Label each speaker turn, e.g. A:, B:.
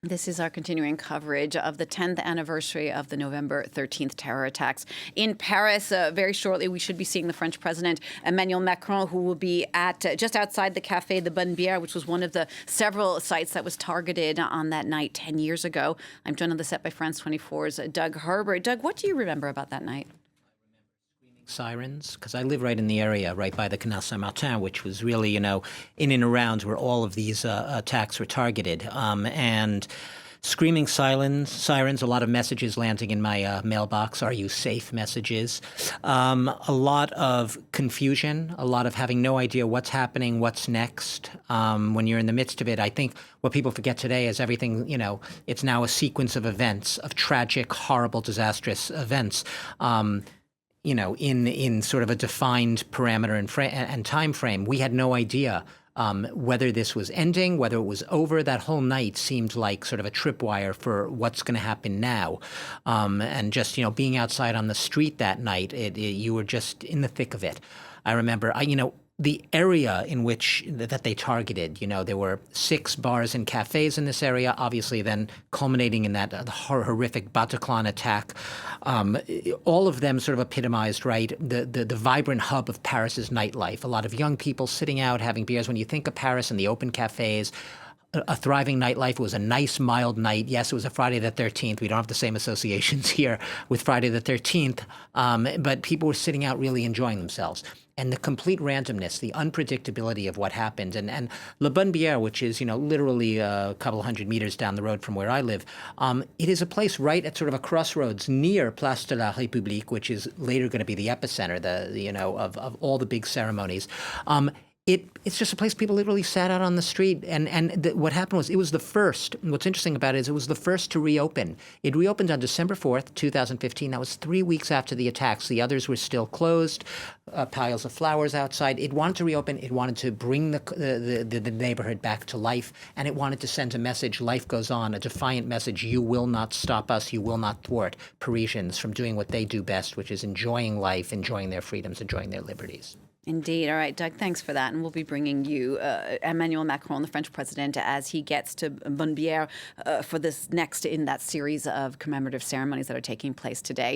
A: This is our continuing coverage of the 10th anniversary of the November 13th terror attacks in Paris. Very shortly, we should be seeing the French President Emmanuel Macron, who will be at just outside the café, the Bonne Bière, which was one of the several sites that was targeted on that night 10 years ago. I'm joined on the set by France 24's Doug Herbert. Doug, what do you remember about that night?
B: Sirens, because I live right in the area, right by the Canal Saint-Martin, which was really, in and around where all of these attacks were targeted. And screaming sirens, a lot of messages landing in my mailbox, are you safe messages, a lot of confusion, a lot of having no idea what's happening, what's next. When you're in the midst of it, I think what people forget today is everything, it's now a sequence of events, of tragic, horrible, disastrous events. In sort of a defined parameter and time frame. We had no idea whether this was ending, whether it was over. That whole night seemed like sort of a tripwire for what's going to happen now. And just, being outside on the street that night, you were just in the thick of it. I remember, the area in which that they targeted, there were 6 bars and cafes in this area, obviously then culminating in that horrific Bataclan attack. All of them sort of epitomized, right, the vibrant hub of Paris's nightlife. A lot of young people sitting out, having beers. When you think of Paris and the open cafes, a thriving nightlife. It was a nice, mild night. Yes, it was a Friday the 13th. We don't have the same associations here with Friday the 13th, but people were sitting out really enjoying themselves. And the complete randomness, the unpredictability of what happened. And La Bonne Bière, which is, literally a couple hundred meters down the road from where I live, it is a place right at sort of a crossroads near Place de la République, which is later going to be the epicenter, of all the big ceremonies. It's just a place people literally sat out on the street. And what happened was it was the first. What's interesting about it is it was the first to reopen. It reopened on December 4th, 2015. That was 3 weeks after the attacks. The others were still closed, piles of flowers outside. It wanted to reopen. It wanted to bring the neighborhood back to life. And it wanted to send a message, life goes on, a defiant message. You will not stop us. You will not thwart Parisians from doing what they do best, which is enjoying life, enjoying their freedoms, enjoying their liberties.
A: Indeed. All right, Doug, thanks for that. And we'll be bringing you Emmanuel Macron, the French president, as he gets to Bonne Bière for this next in that series of commemorative ceremonies that are taking place today.